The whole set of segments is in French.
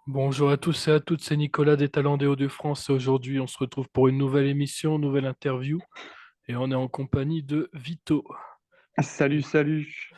Bonjour à tous et à toutes, c'est Nicolas des Talents des Hauts-de-France et aujourd'hui on se retrouve pour une nouvelle émission, nouvelle interview et on est en compagnie de Vito. Salut, salut.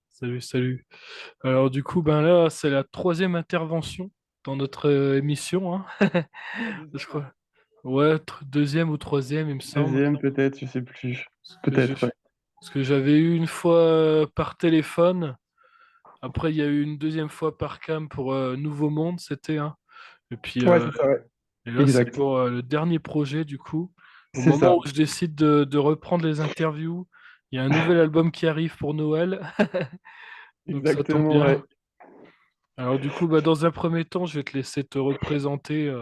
Salut, salut. Alors du coup, ben là, c'est la troisième intervention dans notre émission, hein. La Je deuxième? crois. Ouais, deuxième ou troisième, il me semble. Deuxième, peut-être, je sais plus. Parce que Peut-être, ouais. parce que j'avais eu une fois par téléphone, après il y a eu une deuxième fois par cam pour Nouveau Monde, c'était, hein. Et puis Ouais, c'est ça, ouais. et là, c'est Exact. pour le dernier projet, du coup. Au C'est moment ça. où je décide de reprendre les interviews, il y a un nouvel album qui arrive pour Noël, donc ça tombe Exactement, bien. ouais. Alors du coup, bah, dans un premier temps, je vais te laisser te représenter,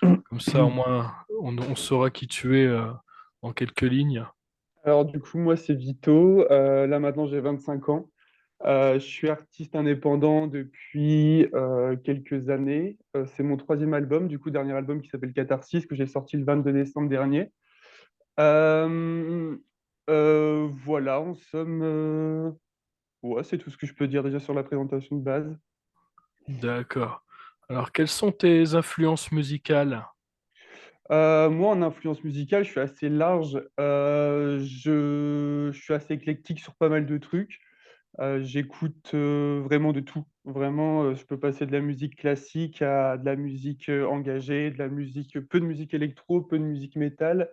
comme ça au moins on saura qui tu es en quelques lignes. Alors, du coup, moi, c'est Vito. Là, maintenant, j'ai 25 ans. Je suis artiste indépendant depuis quelques années. C'est mon troisième album, du coup, dernier album qui s'appelle Catharsis, que j'ai sorti le 22 décembre dernier. Euh, voilà, en somme, ouais, c'est tout ce que je peux dire déjà sur la présentation de base. D'accord. Alors, quelles sont tes influences musicales? Moi, en influence musicale, je suis assez large. Je suis assez éclectique sur pas mal de trucs. J'écoute vraiment de tout. Vraiment, je peux passer de la musique classique à de la musique engagée, de la musique, peu de musique électro, peu de musique métal.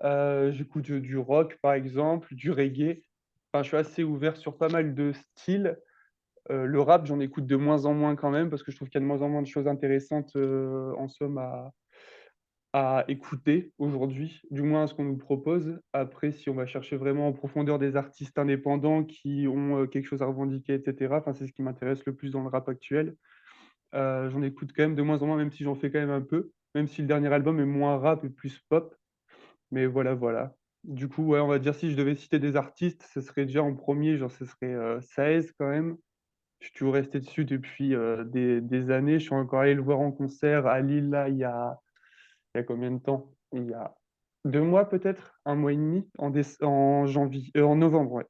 J'écoute du rock, par exemple, du reggae. Enfin, je suis assez ouvert sur pas mal de styles. Le rap, j'en écoute de moins en moins quand même, parce que je trouve qu'il y a de moins en moins de choses intéressantes en somme à écouter aujourd'hui, du moins à ce qu'on nous propose. Après, si on va chercher vraiment en profondeur des artistes indépendants qui ont quelque chose à revendiquer, etc., enfin, c'est ce qui m'intéresse le plus dans le rap actuel. J'en écoute quand même de moins en moins, même si j'en fais quand même un peu, même si le dernier album est moins rap et plus pop. Mais voilà, voilà. Du coup, ouais, on va dire si je devais citer des artistes, ce serait déjà en premier, genre ce serait Saez quand même. Je suis toujours resté dessus depuis des années. Je suis encore allé le voir en concert à Lille, là, il y a combien de temps? Il y a 2 mois peut-être, un mois et demi, en janvier, en novembre,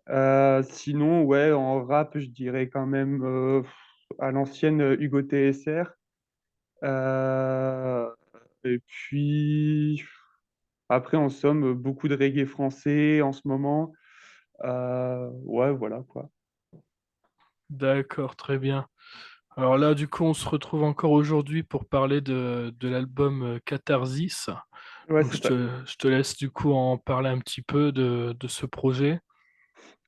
ouais. Sinon, ouais, en rap, je dirais quand même à l'ancienne Hugo TSR. Euh, et puis, après, en somme, beaucoup de reggae français en ce moment. Ouais, voilà quoi. D'accord, très bien. Alors là, du coup, on se retrouve encore aujourd'hui pour parler de l'album Catharsis. Ouais, Donc, c'est ça. je te laisse du coup en parler un petit peu de ce projet.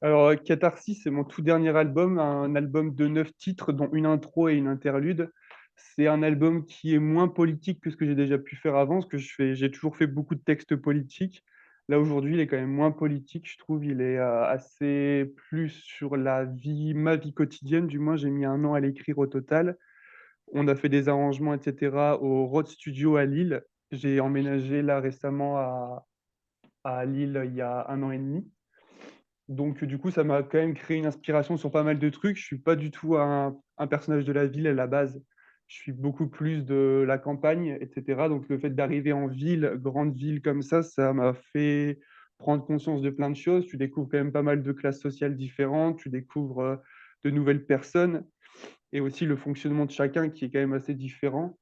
Alors, Catharsis, c'est mon tout dernier album, un album de 9 titres, dont une intro et une interlude. C'est un album qui est moins politique que ce que j'ai déjà pu faire avant, parce que j'ai toujours fait beaucoup de textes politiques. Là, aujourd'hui, il est quand même moins politique, je trouve. Il est assez plus sur la vie, ma vie quotidienne. Du moins, j'ai mis 1 an à l'écrire au total. On a fait des arrangements, etc., au Rhodes Studio à Lille. J'ai emménagé là récemment à Lille il y a 1 an et demi. Donc, du coup, ça m'a quand même créé une inspiration sur pas mal de trucs. Je suis pas du tout un personnage de la ville à la base. Je suis beaucoup plus de la campagne, etc. Donc, le fait d'arriver en ville, grande ville comme ça m'a fait prendre conscience de plein de choses. Tu découvres quand même pas mal de classes sociales différentes, tu découvres de nouvelles personnes et aussi le fonctionnement de chacun qui est quand même assez différent.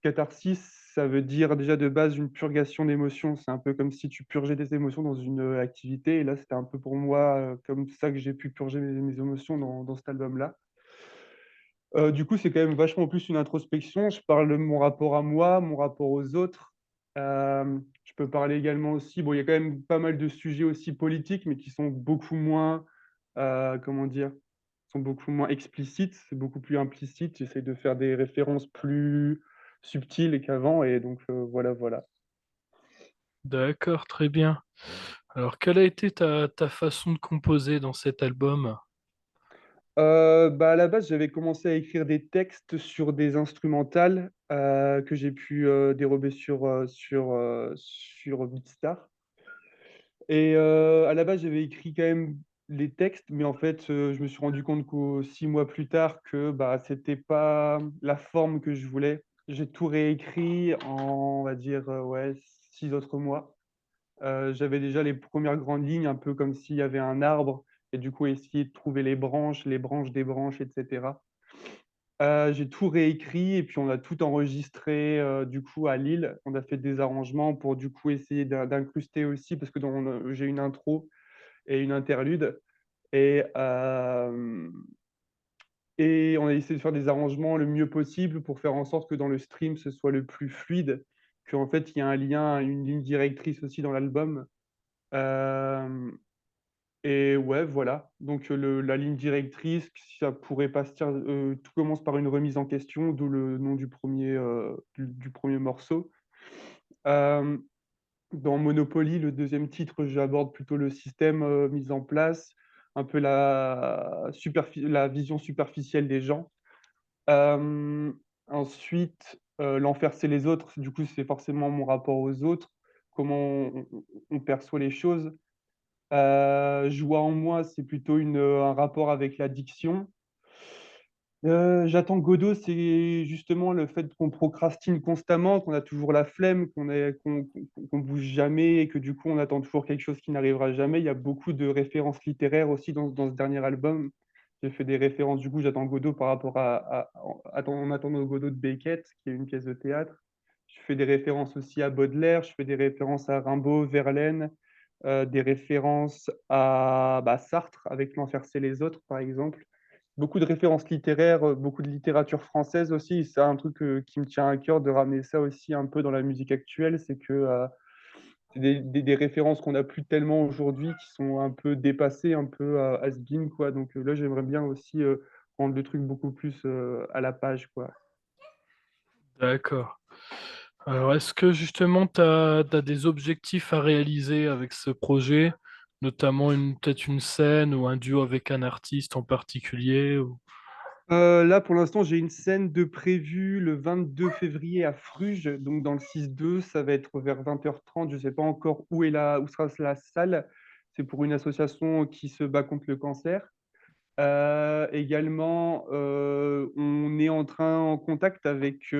Catharsis, ça veut dire déjà de base une purgation d'émotions. C'est un peu comme si tu purgeais des émotions dans une activité. Et là, c'était un peu pour moi comme ça que j'ai pu purger mes émotions dans cet album-là. Du coup, c'est quand même vachement plus une introspection. Je parle de mon rapport à moi, mon rapport aux autres. Je peux parler également aussi, bon, il y a quand même pas mal de sujets aussi politiques, mais qui sont beaucoup moins, comment dire, sont beaucoup moins explicites, c'est beaucoup plus implicite. J'essaie de faire des références plus subtiles qu'avant, et donc voilà, voilà. D'accord, très bien. Alors, quelle a été ta façon de composer dans cet album? Bah, à la base, j'avais commencé à écrire des textes sur des instrumentales que j'ai pu dérober sur Beatstar. Et à la base, j'avais écrit quand même les textes, mais en fait, je me suis rendu compte qu'au 6 mois plus tard, que bah, c'était pas la forme que je voulais. J'ai tout réécrit en, on va dire, ouais, 6 autres mois. J'avais déjà les premières grandes lignes, un peu comme s'il y avait un arbre, et du coup, essayer de trouver les branches des branches, etc. J'ai tout réécrit et puis on a tout enregistré, du coup à Lille. On a fait des arrangements pour du coup essayer d'incruster aussi parce que j'ai une intro et une interlude et on a essayé de faire des arrangements le mieux possible pour faire en sorte que dans le stream, ce soit le plus fluide, qu'en fait, il y a un lien, une ligne directrice aussi dans l'album. Hem Et ouais, voilà. Donc, la ligne directrice, ça pourrait partir, tout commence par une remise en question, d'où le nom du 1er morceau. Hem, Dans Monopoly, le deuxième titre, j'aborde plutôt le système, mis en place, un peu la vision superficielle des gens. Hem, Ensuite, l'enfer, c'est les autres. Du coup, c'est forcément mon rapport aux autres, comment on perçoit les choses. Joie en moi, c'est plutôt un rapport avec l'addiction. J'attends Godot, c'est justement le fait qu'on procrastine constamment, qu'on a toujours la flemme, qu'on bouge jamais et que du coup, on attend toujours quelque chose qui n'arrivera jamais. Il y a beaucoup de références littéraires aussi dans ce dernier album. J'ai fait des références, du coup, j'attends Godot par rapport En attendant Godot de Beckett, qui est une pièce de théâtre. Je fais des références aussi à Baudelaire, je fais des références à Rimbaud, Verlaine, des références à, Sartre avec L'enfer c'est les autres, par exemple. Beaucoup de références littéraires, beaucoup de littérature française aussi. C'est un truc, qui me tient à cœur de ramener ça aussi un peu dans la musique actuelle. C'est que, c'est des références qu'on n'a plus tellement aujourd'hui, qui sont un peu dépassées, un peu, has-been, quoi. Donc, là, j'aimerais bien aussi, rendre le truc beaucoup plus, à la page, quoi. D'accord. Alors, est-ce que justement tu as des objectifs à réaliser avec ce projet, notamment peut-être une scène ou un duo avec un artiste en particulier Là, pour l'instant, j'ai une scène de prévue le 22 février à Fruges, donc dans le 6-2, ça va être vers 20h30. Je ne sais pas encore où sera la salle. C'est pour une association qui se bat contre le cancer. Également, on est en contact avec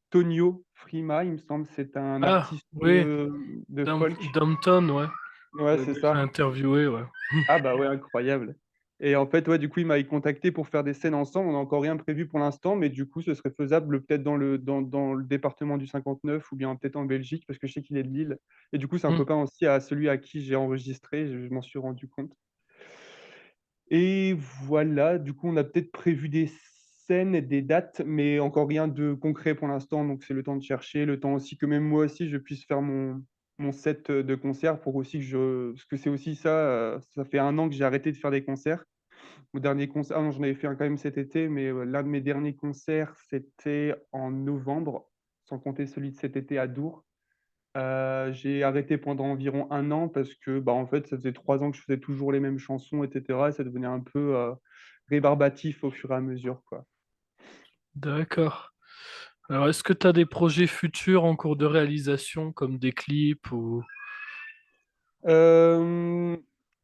Tonio Frima, il me semble. C'est un Ah, artiste oui, de folk. Downton, ouais. Ouais, J'ai c'est déjà ça. interviewé, ouais. Ah bah ouais, incroyable. Et en fait, ouais, du coup, il m'avait contacté pour faire des scènes ensemble. On n'a encore rien prévu pour l'instant, mais du coup, ce serait faisable peut-être dans le département du 59 ou bien peut-être en Belgique, parce que je sais qu'il est de Lille. Et du coup, c'est un Hmm. copain aussi à celui à qui j'ai enregistré, je m'en suis rendu compte. Et voilà, du coup, on a peut-être prévu des scènes et des dates, mais encore rien de concret pour l'instant. Donc, c'est le temps de chercher, le temps aussi que même moi aussi, je puisse faire mon set de concert pour aussi que parce que c'est aussi ça, ça fait 1 an que j'ai arrêté de faire des concerts. Mon dernier concert, ah non, j'en avais fait un quand même cet été, mais l'un de mes derniers concerts, c'était en novembre, sans compter celui de cet été à Dour. J'ai arrêté pendant environ 1 an parce que, en fait, ça faisait 3 ans que je faisais toujours les mêmes chansons et cetera et ça devenait un peu, rébarbatif au fur et à mesure, quoi. D'accord. Alors, est-ce que tu as des projets futurs en cours de réalisation, comme des clips ou... Hem,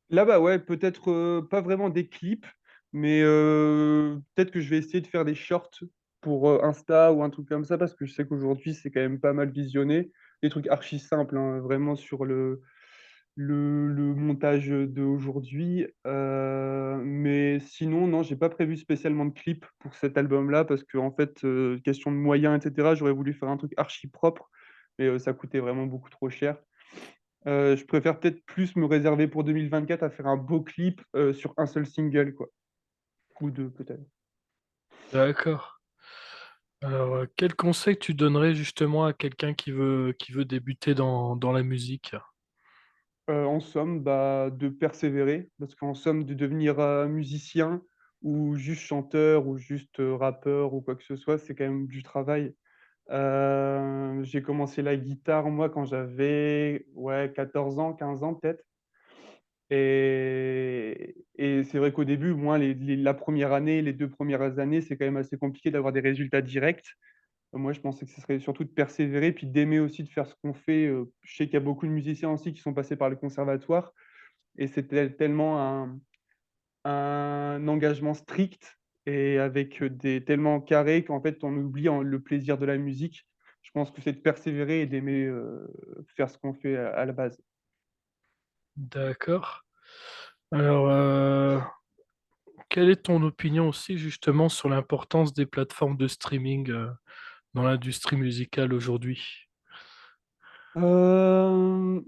Là, ouais, peut-être, pas vraiment des clips, mais peut-être que je vais essayer de faire des shorts pour, Insta ou un truc comme ça, parce que je sais qu'aujourd'hui, c'est quand même pas mal visionné. Des trucs archi simples, hein, vraiment sur le montage, d'aujourd'hui. Mais sinon, non, j'ai pas prévu spécialement de clip pour cet album-là parce qu'en fait, question de moyens et cetera, j'aurais voulu faire un truc archi propre, mais ça coûtait vraiment beaucoup trop cher. Je préfère peut-être plus me réserver pour 2024 à faire un beau clip, sur un seul single, quoi, ou 2 peut-être. D'accord. Alors, quel conseil tu donnerais justement à quelqu'un qui veut débuter dans la musique? En somme, de persévérer, parce qu'en somme, de devenir, musicien ou juste chanteur ou juste, rappeur ou quoi que ce soit, c'est quand même du travail. J'ai commencé la guitare, moi, quand j'avais, ouais, 14 ans, 15 ans peut-être. Et c'est vrai qu'au début, moi, la première année, les 2 premières années, c'est quand même assez compliqué d'avoir des résultats directs. Moi, je pensais que ce serait surtout de persévérer, puis d'aimer aussi de faire ce qu'on fait. Je sais qu'il y a beaucoup de musiciens aussi qui sont passés par le conservatoire et c'était tellement un engagement strict et avec, des tellement carré qu'en fait, on oublie le plaisir de la musique. Je pense que c'est de persévérer et d'aimer, faire ce qu'on fait à la base. D'accord. Alors, Quelle est ton opinion aussi justement sur l'importance des plateformes de streaming dans l'industrie musicale aujourd'hui?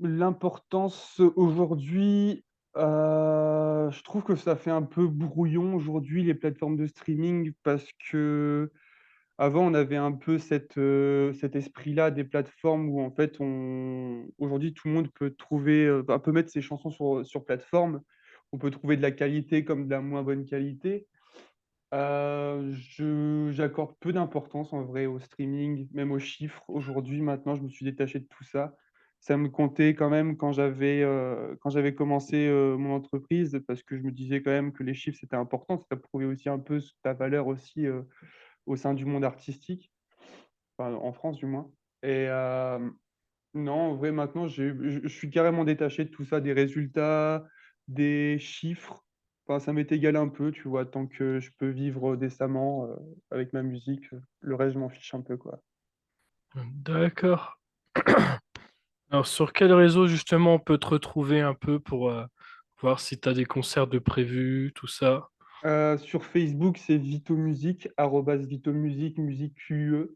L'importance aujourd'hui, je trouve que ça fait un peu brouillon aujourd'hui les plateformes de streaming parce que avant on avait un peu cet esprit-là des plateformes où en fait on aujourd'hui tout le monde peut trouver, bah, peut mettre ses chansons sur plateforme. On peut trouver de la qualité comme de la moins bonne qualité. Je j'accorde peu d'importance en vrai au streaming, même aux chiffres. Aujourd'hui, maintenant, je me suis détaché de tout ça. Ça me comptait quand même quand j'avais commencé, mon entreprise parce que je me disais quand même que les chiffres, c'était important. Ça prouvait aussi un peu ta valeur aussi, au sein du monde artistique, enfin, en France du moins et non, en vrai, maintenant, je suis carrément détaché de tout ça, des résultats, des chiffres. Enfin, ça m'est égal un peu, tu vois? Tant que je peux vivre décemment, avec ma musique, le reste, je m'en fiche un peu, quoi. D'accord. Alors, sur quel réseau justement on peut te retrouver un peu pour voir si tu as des concerts de prévus, tout ça? Sur Facebook, c'est Vito Musique, @Vito Musique, musique QUE.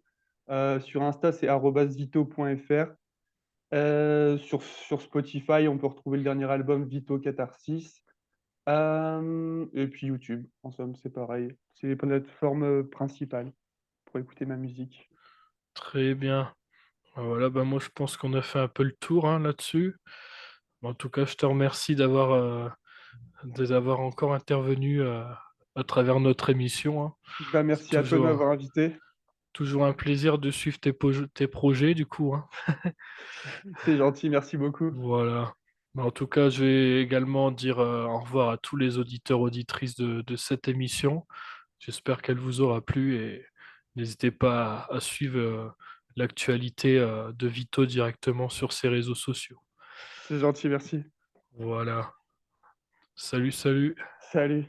Sur Insta, c'est @vito.fr. Sur Spotify, on peut retrouver le dernier album Vito Catharsis. Et puis YouTube, en somme, c'est pareil. C'est les plateformes, principales pour écouter ma musique. Très bien. Voilà, bah moi je pense qu'on a fait un peu le tour hein, là-dessus. En tout cas, je te remercie d'avoir encore intervenu à travers notre émission, hein. Bah, C'est merci à toi de m'avoir invité. toujours un plaisir de suivre tes projets du coup, hein. C'est gentil, merci beaucoup. Voilà. Mais en tout cas, je vais également dire au revoir à tous les auditeurs, auditrices de cette émission. J'espère qu'elle vous aura plu et n'hésitez pas à suivre l'actualité de Vito directement sur ses réseaux sociaux. C'est gentil, merci. Voilà. Salut, salut. Salut.